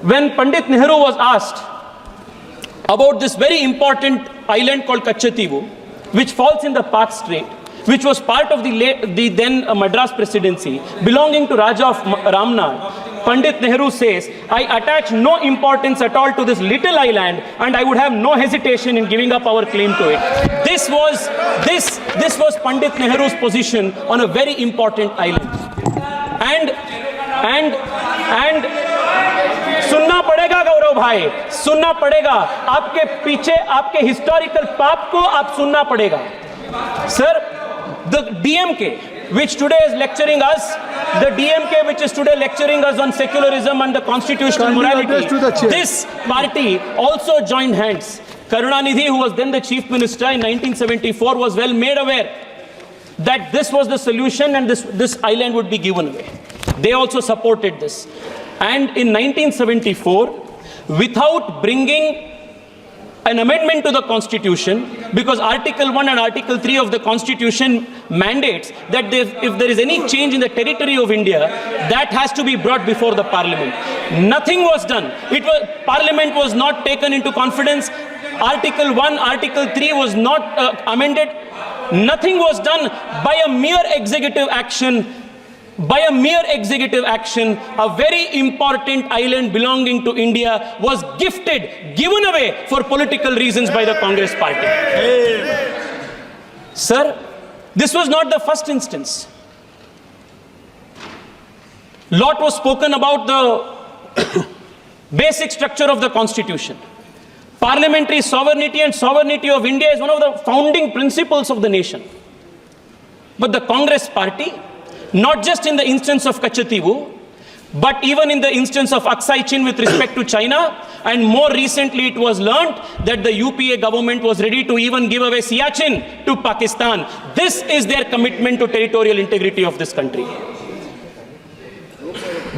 when Pandit Nehru was asked about this very important island called Katchatheevu, which falls in the Pak Strait, which was part of the then Madras presidency, belonging to Raja of Ramnad, Pandit Nehru says, I attach no importance at all to this little island, and I would have no hesitation in giving up our claim to it. This was Pandit Nehru's position on a very important island. And सुनना पड़ेगा गौरव भाई, सुनना पड़ेगा, आपके पीछे आपके historical पाप को आप सुनना पड़ेगा. Sir, the DMK, which today is lecturing us, on secularism and the constitutional morality, this party also joined hands. Karunanidhi, who was then the chief minister in 1974, was well made aware that this was the solution and this island would be given away. They also supported this. And in 1974, without bringing an amendment to the constitution, because Article 1 and Article 3 of the constitution mandates that if there is any change in the territory of India, that has to be brought before the parliament. Nothing was done. Parliament was not taken into confidence. Article 1, Article 3 was not amended. Nothing was done. By a mere executive action, a very important island belonging to India was given away for political reasons by the Congress party. Sir, this was not the first instance. Lot was spoken about the basic structure of the constitution. Parliamentary sovereignty and sovereignty of India is one of the founding principles of the nation. But the Congress party, not just in the instance of Katchatheevu, but even in the instance of Aksai Chin with respect to China, and more recently it was learnt that the UPA government was ready to even give away Siachen to Pakistan. This is their commitment to territorial integrity of this country.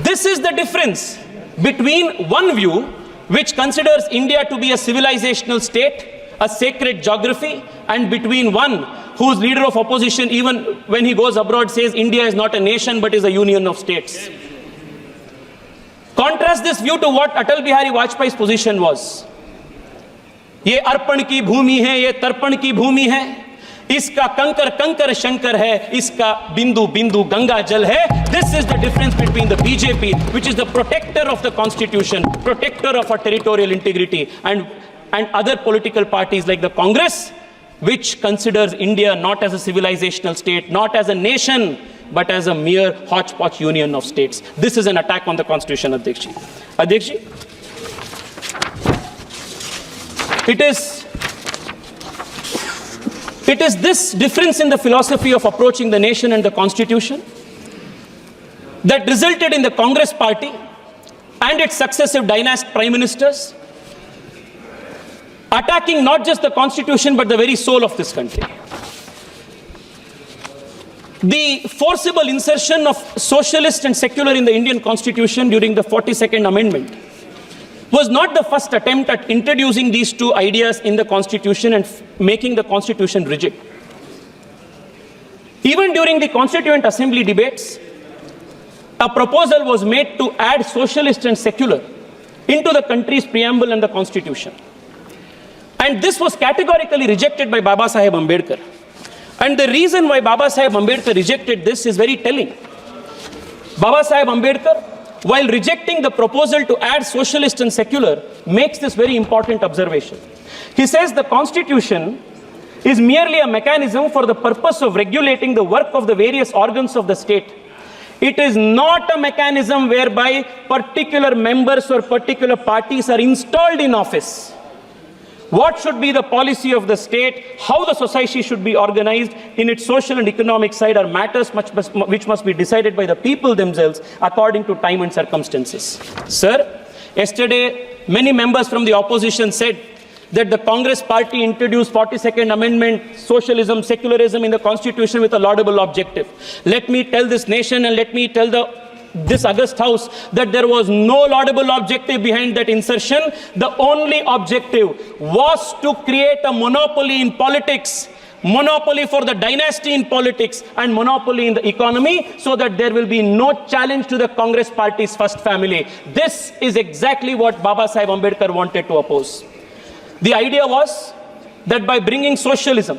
This is the difference between one view which considers India to be a civilizational state, a sacred geography, and between one whose leader of opposition, even when he goes abroad, says India is not a nation but is a union of states. Contrast this view to what Atal Bihari Vajpayee's position was. ये अर्पण की भूमि है, ये तर्पण की भूमि है, इसका कंकर कंकर शंकर है, इसका बिंदु बिंदु गंगा जल है. This is the difference between the BJP, which is the protector of the constitution, protector of our territorial integrity, and other political parties like the Congress, which considers India not as a civilizational state, not as a nation, but as a mere hodgepodge union of states. This is an attack on the constitution, Adhyakshi. Adhyakshi, it is this difference in the philosophy of approaching the nation and the constitution that resulted in the Congress party and its successive dynastic prime ministers attacking not just the constitution but the very soul of this country. The forcible insertion of socialist and secular in the Indian constitution during the 42nd amendment was not the first attempt at introducing these two ideas in the constitution and making the constitution rigid. Even during the Constituent Assembly debates, a proposal was made to add socialist and secular into the country's preamble and the constitution. And this was categorically rejected by Baba Saheb Ambedkar. And the reason why Baba Saheb Ambedkar rejected this is very telling. Baba Saheb Ambedkar, while rejecting the proposal to add socialist and secular, makes this very important observation. He says the constitution is merely a mechanism for the purpose of regulating the work of the various organs of the state. It is not a mechanism whereby particular members or particular parties are installed in office. What should be the policy of the state, how the society should be organized in its social and economic side are matters which must be decided by the people themselves according to time and circumstances. Sir, yesterday many members from the opposition said that the Congress party introduced 42nd Amendment, socialism, secularism in the constitution with a laudable objective. Let me tell this nation and let me tell this august house that there was no laudable objective behind that insertion. The only objective was to create a monopoly in politics monopoly for the dynasty in politics, and monopoly in the economy, so that there will be no challenge to the Congress party's first family. This is exactly what Baba Saheb Ambedkar wanted to oppose. The idea was that by bringing socialism,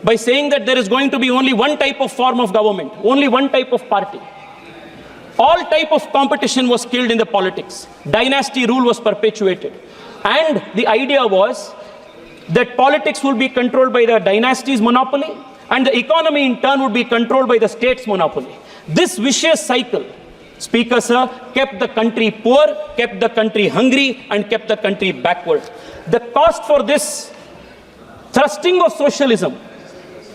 by saying that there is going to be only one type of form of government, only one type of party, all type of competition was killed in the politics. Dynasty rule was perpetuated. And the idea was that politics will be controlled by the dynasty's monopoly, and the economy in turn would be controlled by the state's monopoly. This vicious cycle, Speaker Sir, kept the country poor, kept the country hungry, and kept the country backward. The cost for this thrusting of socialism,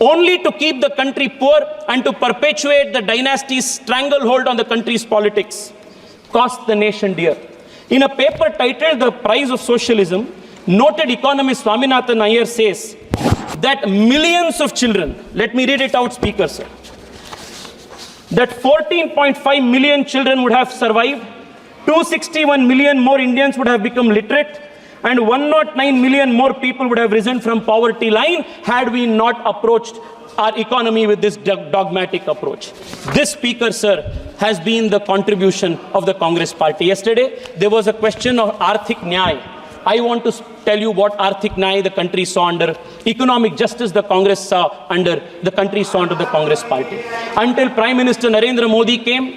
only to keep the country poor and to perpetuate the dynasty's stranglehold on the country's politics, cost the nation dear. In a paper titled The Price of Socialism, noted economist Swaminathan Iyer says that millions of children, let me read it out, Speaker Sir, that 14.5 million children would have survived, 261 million more Indians would have become literate, and 109 million more people would have risen from poverty line had we not approached our economy with this dogmatic approach. This, Speaker Sir, has been the contribution of the Congress party. Yesterday, there was a question of Arthik Nyay. I want to tell you what Arthik Nyay the country saw under, economic justice the Congress saw under, the country saw under the Congress party. Until Prime Minister Narendra Modi came,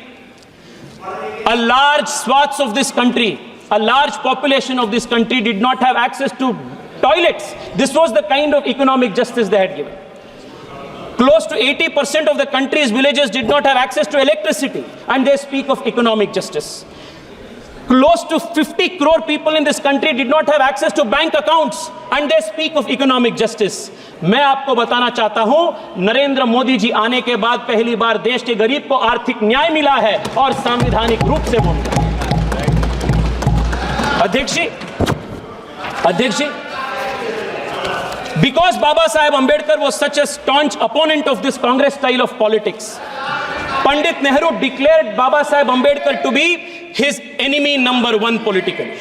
a large swaths of this country, a large population of this country did not have access to toilets. This was the kind of economic justice they had given. Close to 80% of the country's villages did not have access to electricity, and they speak of economic justice. Close to 50 crore people in this country did not have access to bank accounts, and they speak of economic justice. मैं आपको बताना चाहता हूं, नरेंद्र मोदी जी आने के बाद पहली बार देश के गरीब को आर्थिक न्याय मिला है और संवैधानिक रूप से वो मिला। अध्यक्ष जी, because Baba Saheb Ambedkar was such a staunch opponent of this Congress style of politics, Pandit Nehru declared Baba Saheb Ambedkar to be his enemy number one politically.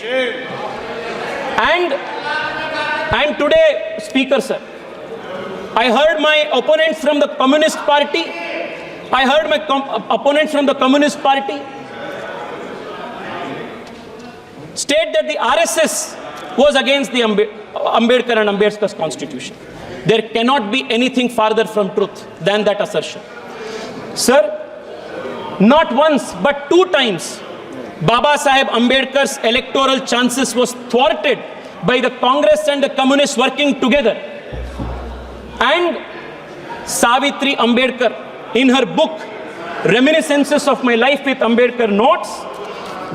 And today, Speaker Sir, I heard my opponents from the Communist Party, state that the RSS was against the Ambedkar and Ambedkar's constitution. There cannot be anything farther from truth than that assertion. Sir, not once but 2 times, Baba Saheb Ambedkar's electoral chances was thwarted by the Congress and the Communists working together. And Savitri Ambedkar, in her book, Reminiscences of My Life with Ambedkar, notes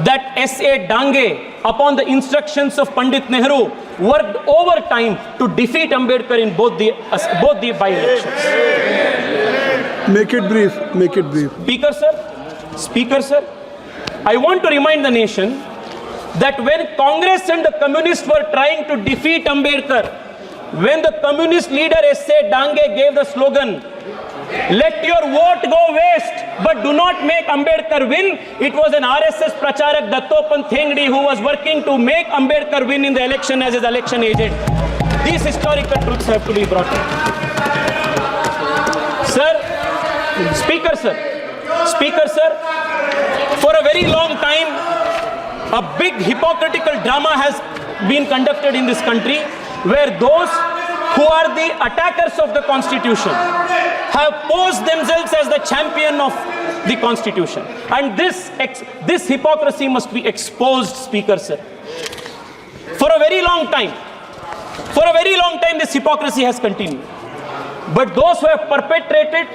that S.A. Dange, upon the instructions of Pandit Nehru, worked overtime to defeat Ambedkar in both the by-elections. Make it brief. Speaker Sir, I want to remind the nation that when Congress and the Communists were trying to defeat Ambedkar, when the Communist leader S.A. Dange gave the slogan, "Let your vote go waste, but do not make Ambedkar win," it was an RSS Pracharak Dattopant Thengdi who was working to make Ambedkar win in the election as his election agent. These historical truths have to be brought up. Speaker Sir, for a very long time, a big hypocritical drama has been conducted in this country, where those who are the attackers of the Constitution have posed themselves as the champion of the Constitution. And this hypocrisy must be exposed, Speaker Sir. For a very long time, this hypocrisy has continued. But those who have perpetrated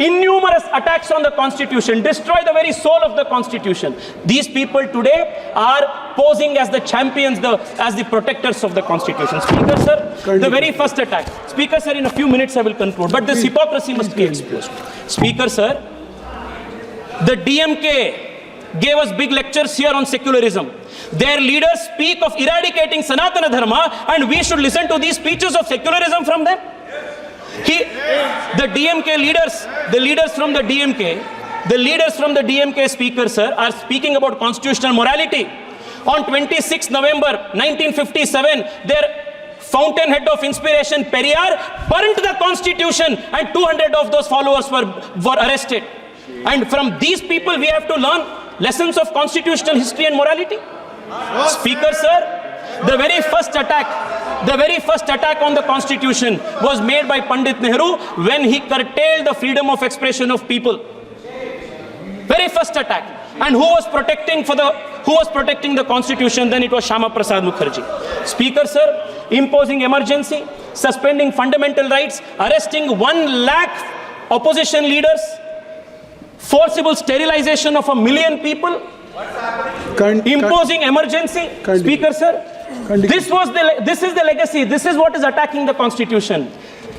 innumerous attacks on the Constitution, destroy the very soul of the Constitution, these people today are posing as the champions, as the protectors of the Constitution. Speaker Sir, the very first attack. Speaker Sir, in a few minutes I will conclude, but this hypocrisy must be exposed. Speaker Sir, the DMK gave us big lectures here on secularism. Their leaders speak of eradicating Sanatana Dharma, and we should listen to these speeches of secularism from them. The leaders from the DMK, Speaker Sir, are speaking about constitutional morality. On 26 November 1957, their fountainhead of inspiration, Periyar, burnt the constitution and 200 of those followers were arrested. And from these people we have to learn lessons of constitutional history and morality. Speaker, sir, the very first attack on the constitution was made by Pandit Nehru when he curtailed the freedom of expression of people. Very first attack. And who was protecting the constitution? Then it was Shama Prasad Mukherjee. Speaker, sir, imposing emergency, suspending fundamental rights, arresting 1 lakh opposition leaders, forcible sterilization of 1 million people, imposing emergency. Speaker, sir, this is the legacy. This is what is attacking the constitution.